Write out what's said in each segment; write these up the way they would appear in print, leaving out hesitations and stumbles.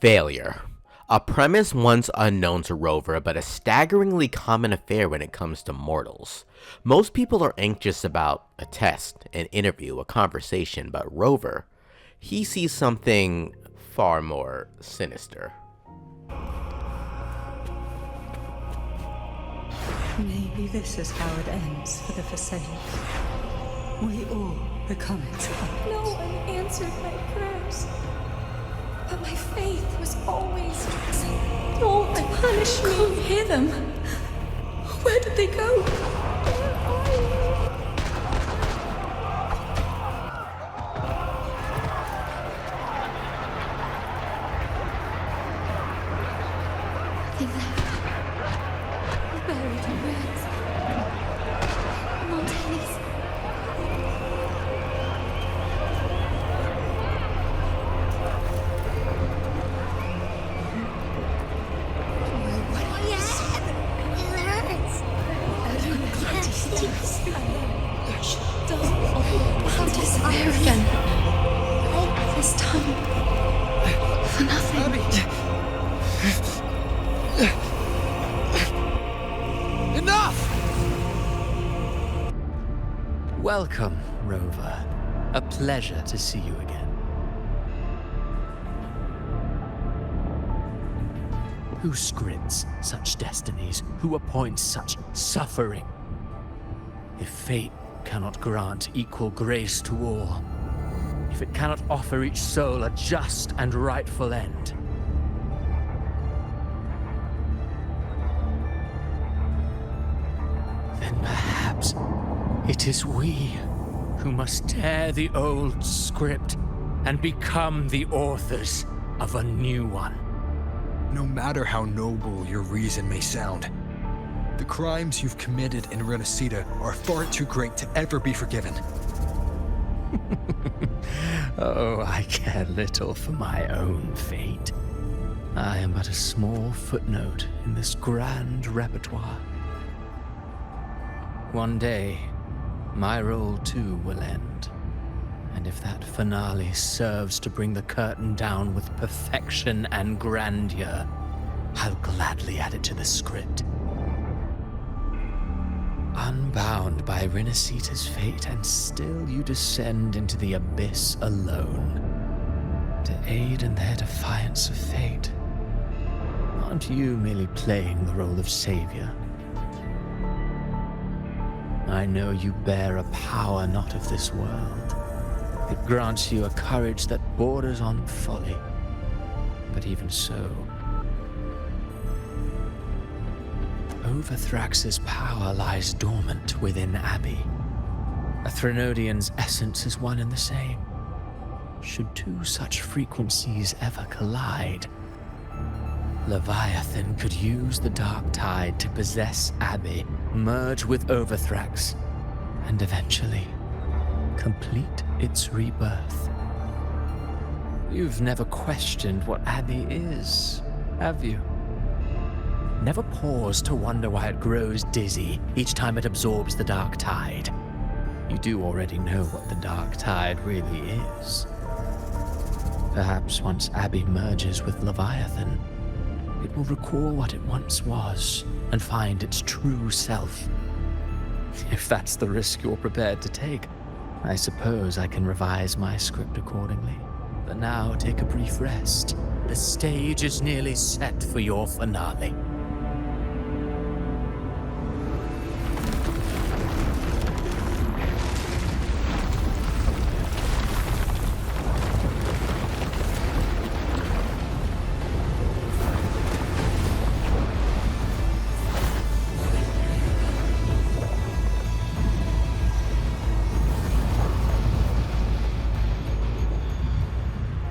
Failure. A premise once unknown to Rover, but a staggeringly common affair when it comes to mortals. Most people are anxious about a test, an interview, a conversation, but Rover, he sees something far more sinister. Maybe this is how it ends for the Forsaken. We all become exiled. No one answered my prayers. But my faith was always don't punish me. Can't hear them. Where did they go? They left. Buried in ruins. Mountains. Again. This time. For nothing. Enough! Welcome, Rover. A pleasure to see you again. Who scripts such destinies? Who appoints such suffering? If fate cannot grant equal grace to all, if it cannot offer each soul a just and rightful end, then perhaps it is we who must tear the old script and become the authors of a new one. No matter how noble your reason may sound, the crimes you've committed in Rinascita are far too great to ever be forgiven. Oh, I care little for my own fate. I am but a small footnote in this grand repertoire. One day, my role too will end. And if that finale serves to bring the curtain down with perfection and grandeur, I'll gladly add it to the script. Unbound by Rinascita's fate, and still you descend into the abyss alone, to aid in their defiance of fate. Aren't you merely playing the role of savior? I know you bear a power not of this world. It grants you a courage that borders on folly. But even so, Overthrax's power lies dormant within Abbey. A Threnodian's essence is one and the same. Should two such frequencies ever collide, Leviathan could use the dark tide to possess Abbey, merge with Overthrax, and eventually complete its rebirth. You've never questioned what Abbey is, have you? Never paused to wonder why it grows dizzy each time it absorbs the dark tide. You do already know what the dark tide really is. Perhaps once Abbey merges with Leviathan, it will recall what it once was and find its true self. If that's the risk you're prepared to take, I suppose I can revise my script accordingly. But now take a brief rest. The stage is nearly set for your finale.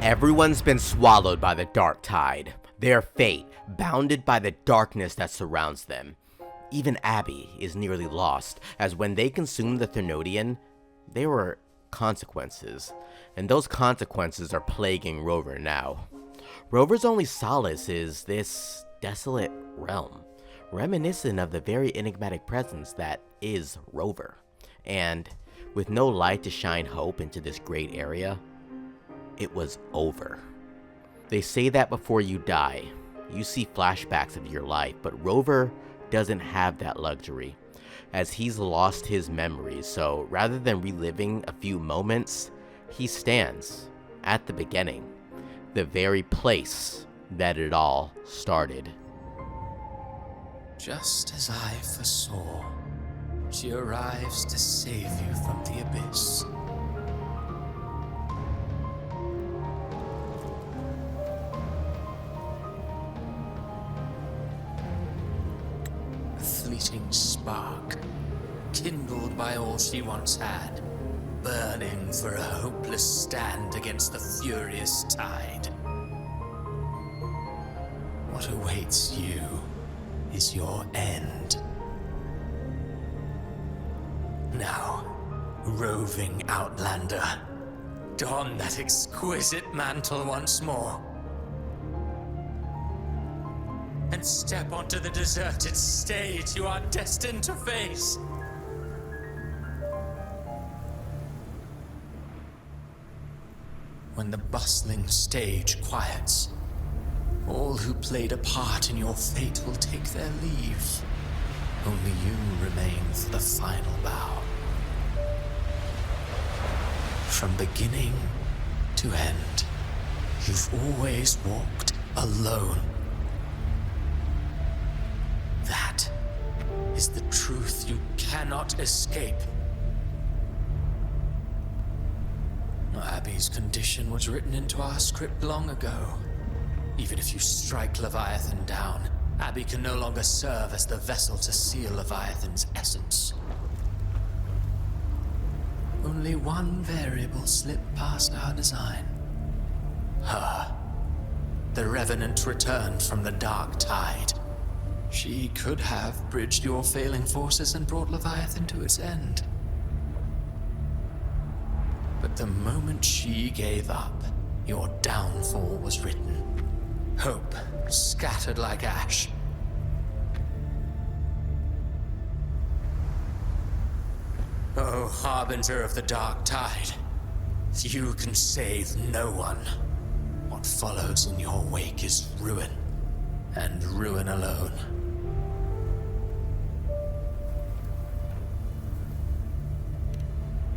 Everyone's been swallowed by the dark tide, their fate bounded by the darkness that surrounds them. Even Abbey is nearly lost, as when they consumed the Threnodian, there were consequences, and those consequences are plaguing Rover now. Rover's only solace is this desolate realm, reminiscent of the very enigmatic presence that is Rover. And with no light to shine hope into this great area, it was over. They say that before you die, you see flashbacks of your life, but Rover doesn't have that luxury, as he's lost his memories, so rather than reliving a few moments, he stands at the beginning, the very place that it all started. Just as I foresaw, she arrives to save you from the abyss. A fleeting spark, kindled by all she once had, burning for a hopeless stand against the furious tide. What awaits you is your end. Now, roving outlander, don that exquisite mantle once more, and step onto the deserted stage you are destined to face. When the bustling stage quiets, all who played a part in your fate will take their leave. Only you remain for the final bow. From beginning to end, you've always walked alone. That is the truth you cannot escape. Abby's condition was written into our script long ago. Even if you strike Leviathan down, Abby can no longer serve as the vessel to seal Leviathan's essence. Only one variable slipped past our design. Her. The Revenant returned from the dark tide. She could have bridged your failing forces and brought Leviathan to its end. But the moment she gave up, your downfall was written. Hope scattered like ash. Oh, Harbinger of the Dark Tide, you can save no one. What follows in your wake is ruin, and ruin alone.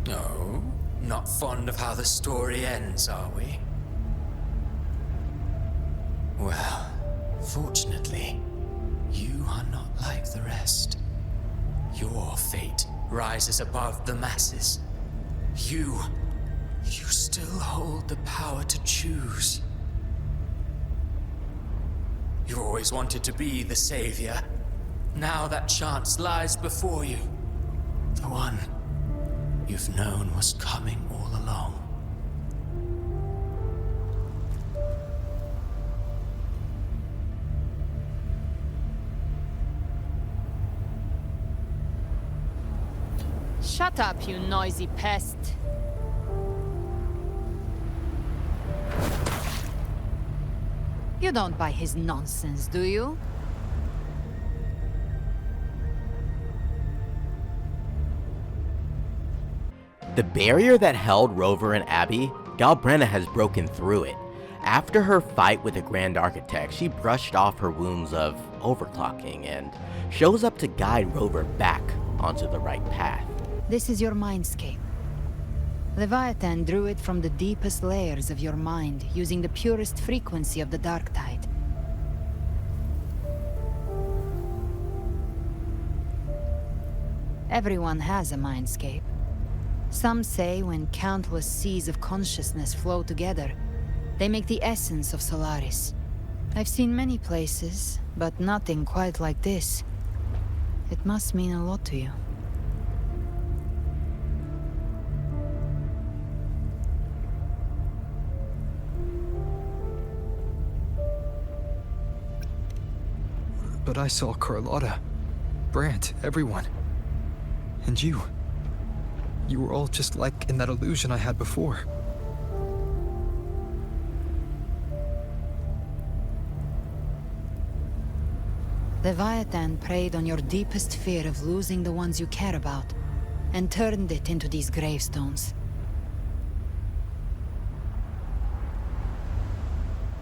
No, not fond of how the story ends, are we? Well, fortunately, you are not like the rest. Your fate rises above the masses. You still hold the power to choose. You always wanted to be the savior. Now that chance lies before you. The one you've known was coming all along. Shut up, you noisy pest. You don't buy his nonsense, do you? The barrier that held Rover and Abby, Galbrena has broken through it. After her fight with the Grand Architect, she brushed off her wounds of overclocking and shows up to guide Rover back onto the right path. This is your Mindscape. Leviathan drew it from the deepest layers of your mind, using the purest frequency of the Dark Tide. Everyone has a Mindscape. Some say when countless seas of consciousness flow together, they make the essence of Solaris. I've seen many places, but nothing quite like this. It must mean a lot to you. But I saw Carlotta, Brant, everyone. And you. You were all just like in that illusion I had before. Leviathan preyed on your deepest fear of losing the ones you care about, and turned it into these gravestones.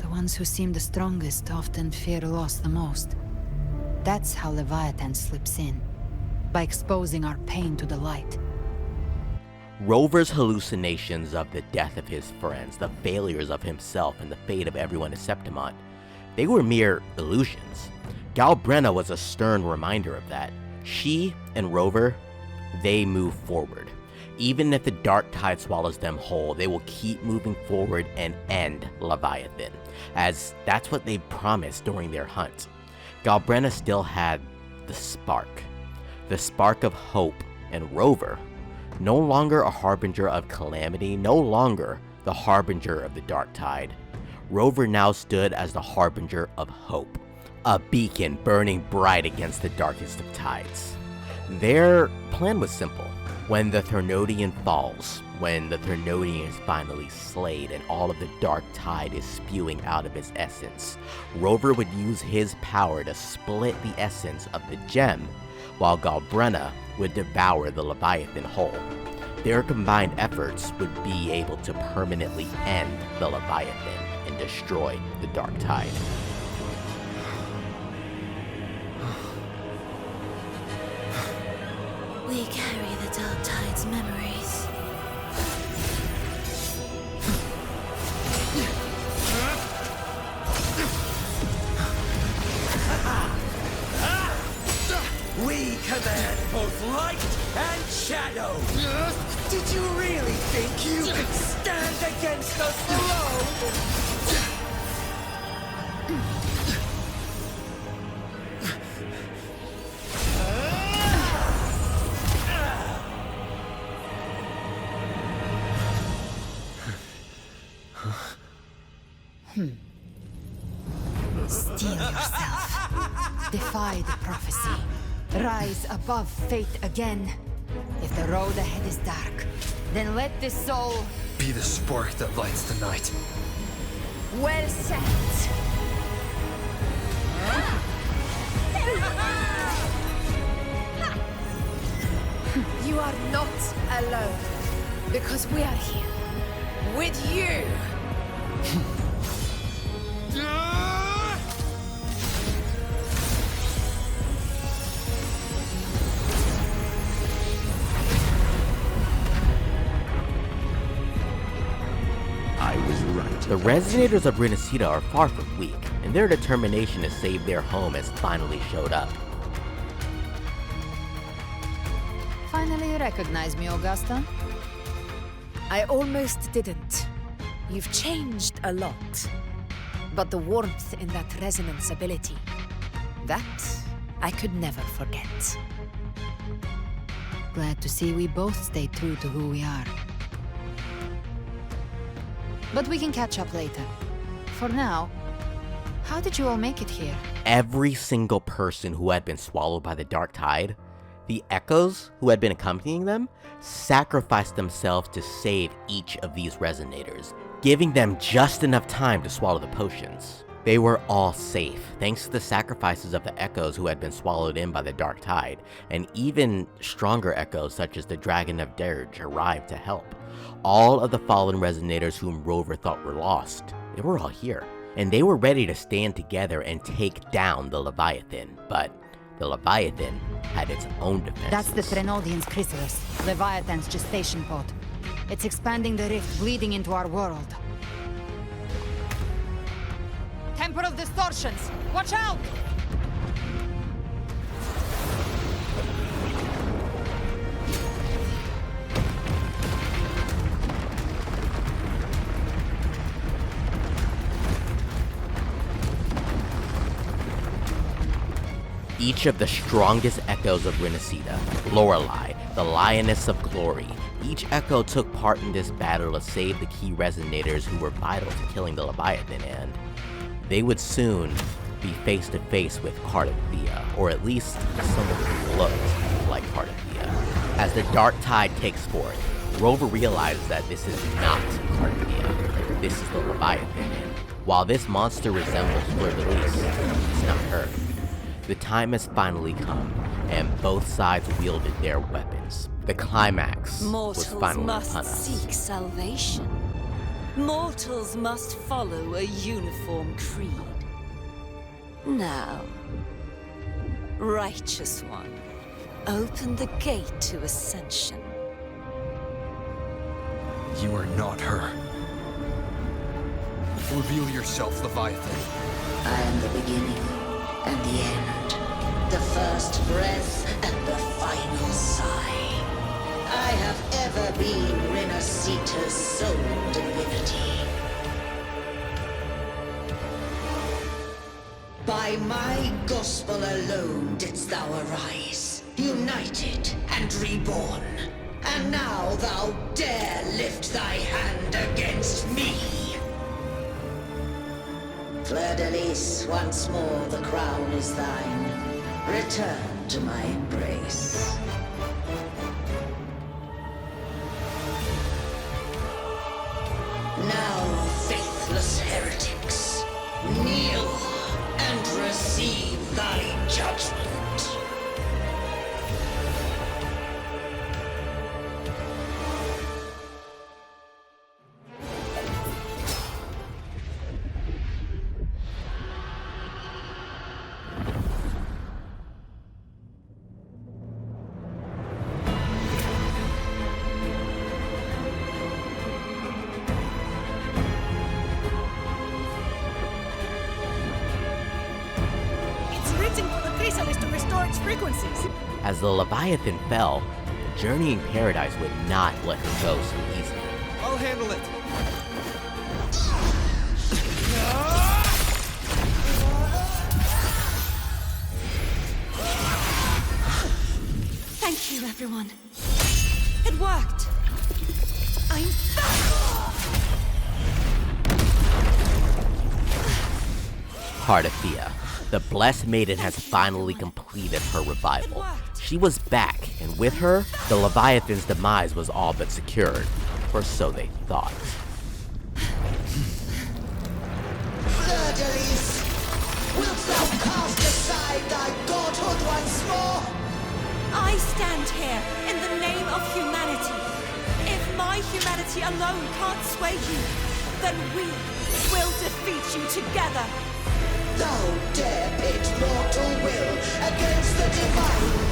The ones who seem the strongest often fear loss the most. That's how Leviathan slips in, by exposing our pain to the light. Rover's hallucinations of the death of his friends, the failures of himself, and the fate of everyone in Septimont, they were mere illusions. Galbrena was a stern reminder of that. She and Rover, they move forward. Even if the dark tide swallows them whole, they will keep moving forward and end Leviathan, as that's what they promised during their hunt. Galbrena still had the spark of hope, and Rover, no longer a harbinger of calamity, no longer the harbinger of the dark tide. Rover now stood as the harbinger of hope, a beacon burning bright against the darkest of tides. Their plan was simple. When the Thernodian falls, when the Thernodian is finally slayed and all of the dark tide is spewing out of its essence, Rover would use his power to split the essence of the gem, while Galbrena would devour the Leviathan whole. Their combined efforts would be able to permanently end the Leviathan and destroy the dark tide. We carry the dark tide's memories. We command both light and shadow! Did you really think you could stand against us alone? Steel yourself. Defy the prophecy. Rise above fate again. If the road ahead is dark, then let this soul Be the spark that lights the night. Well said. You are not alone, because we are here with you. I was right. The Resonators of Rinascita are far from weak, and their determination to save their home has finally showed up. finally recognize me, Augusta. I almost didn't. You've changed a lot. But the warmth in that resonance ability, that I could never forget. Glad to see we both stay true to who we are. But we can catch up later. For now, how did you all make it here? Every single person who had been swallowed by the dark tide, the echoes who had been accompanying them, sacrificed themselves to save each of these resonators, giving them just enough time to swallow the potions. They were all safe, thanks to the sacrifices of the echoes who had been swallowed in by the dark tide, and even stronger echoes such as the Dragon of Dirge arrived to help. All of the fallen resonators whom Rover thought were lost, they were all here, and they were ready to stand together and take down the Leviathan, but the Leviathan had its own defenses. That's the Threnodian's chrysalis, Leviathan's gestation pod. It's expanding the rift, bleeding into our world. Temporal distortions! Watch out! Each of the strongest echoes of Rinascita, Lorelei, the Lioness of Glory, each echo took part in this battle to save the key resonators who were vital to killing the Leviathan, and they would soon be face to face with Cartethyia, or at least someone who looked like Cartethyia. As the dark tide takes forth, Rover realizes that this is not Cartethyia, this is the Leviathan, and while this monster resembles Lilies, it's not her. The time has finally come, and both sides wielded their weapons. The climax was Mortals finally must upon us. seek salvation. Mortals must follow a uniform creed. Now, Righteous One, open the gate to ascension. You are not her. Reveal yourself, Leviathan. I am the beginning and the end, the first breath and the final sigh. I have ever been Rinascita's sole divinity. By my gospel alone didst thou arise, united and reborn. And now thou dare lift thy hand against me. Fleur-de-Lis, once more the crown is thine. Return to my embrace. Now, faithless heretics, kneel and receive thy judgment. As the Leviathan fell, the journey in paradise would not let her go so easily. I'll handle it. Thank you, everyone. It worked. I'm back! Cartethyia, the blessed maiden, has finally completed her revival. She was back, and with her, the Leviathan's demise was all but secured, or so they thought. Fleur-de-Lis, wilt thou cast aside thy godhood once more? I stand here in the name of humanity. If my humanity alone can't sway you, then we will defeat you together. Thou dare pit mortal will against the divine.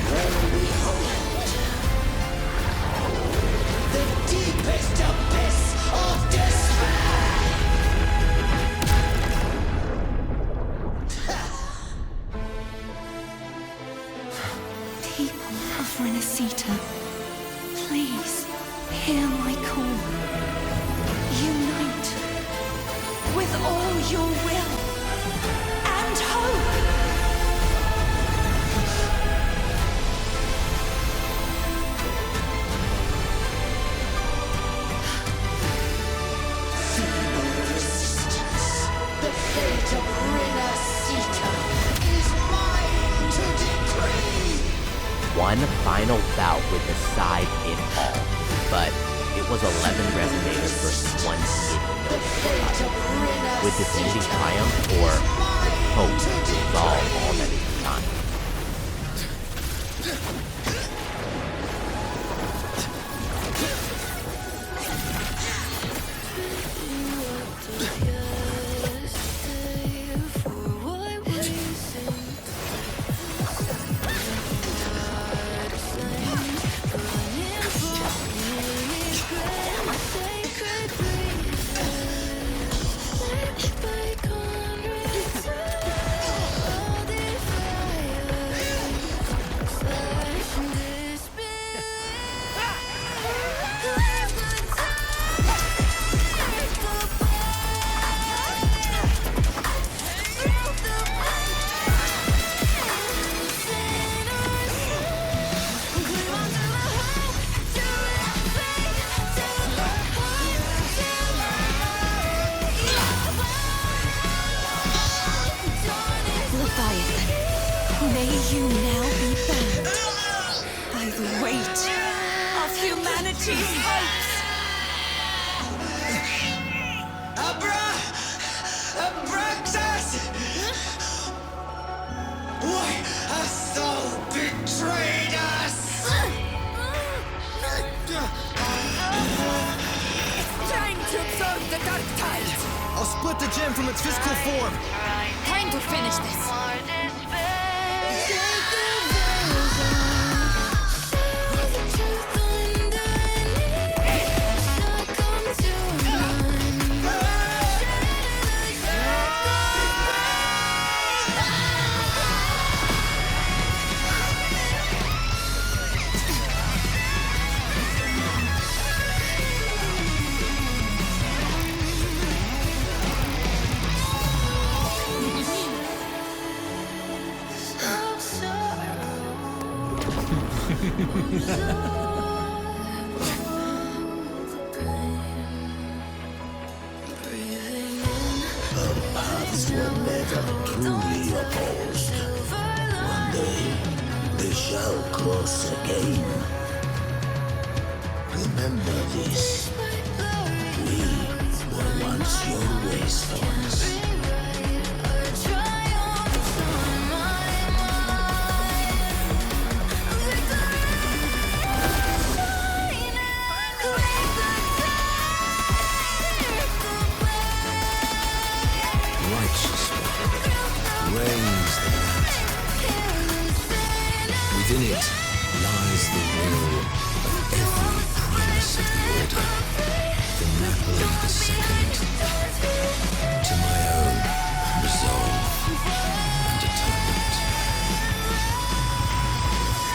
Then behold, the deepest abyss of despair. People of Rinascita, please hear my call. Unite with all your will and hope. Feeble resistance. The fate of Rinascita is mine to decree. One final bout would decide it all, but it was 11 resonators versus one deity. Would divinity triumph, or would hope resolve all that is behind? May you now be bound by the weight of humanity's hopes. Abraxas! Why hast thou betrayed us? split the gem from its physical form! Time to finish this. Paths were never truly opposed. One day, they shall cross again. Remember this. We were once your wastelands. Reigns the lantern. Within it lies the will of every primus of the Order, from Napoli II to my own resolve and atonement.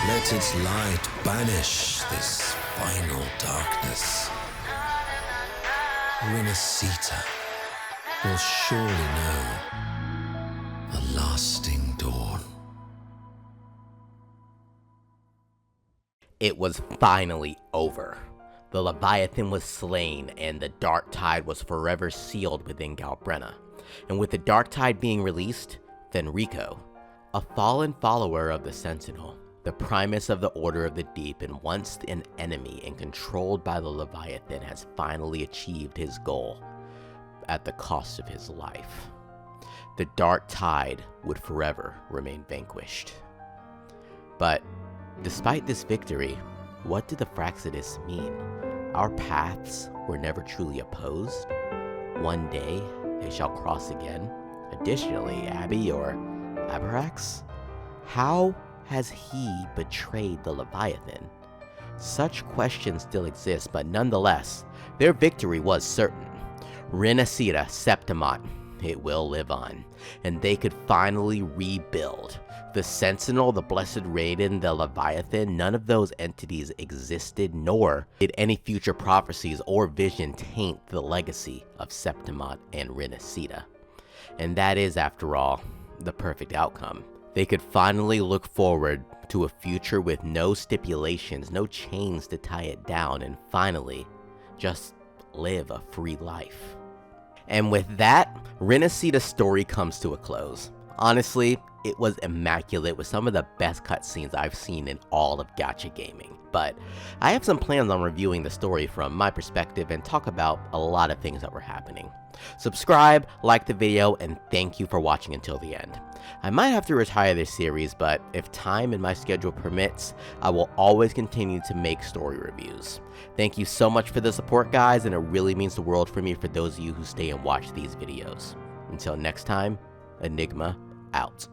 Let its light banish this final darkness. Rinascita will surely know a lasting dawn. It was finally over. The Leviathan was slain, and the Dark Tide was forever sealed within Galbrena. And with the Dark Tide being released, then Rico, a fallen follower of the Sentinel, the Primus of the Order of the Deep and once an enemy and controlled by the Leviathan, has finally achieved his goal at the cost of his life. The Dark Tide would forever remain vanquished. But despite this victory, what did the Fraxidus mean? Our paths were never truly opposed. One day they shall cross again. Additionally, Abby or Abrax? How has he betrayed the Leviathan? Such questions still exist, but nonetheless, their victory was certain. Rinascita, Septimont, it will live on, and they could finally rebuild. The Sentinel, the Blessed Raiden, the Leviathan, none of those entities existed, nor did any future prophecies or vision taint the legacy of Septimont and Rinascita. And that is, after all, the perfect outcome. They could finally look forward to a future with no stipulations, no chains to tie it down, and finally, just live a free life. And with that, Rinascita's story comes to a close. Honestly, it was immaculate with some of the best cutscenes I've seen in all of gacha gaming. But I have some plans on reviewing the story from my perspective and talk about a lot of things that were happening. Subscribe, like the video, and thank you for watching until the end. I might have to retire this series, but if time and my schedule permits, I will always continue to make story reviews. Thank you so much for the support, guys, and it really means the world for me for those of you who stay and watch these videos. Until next time, Enigma out.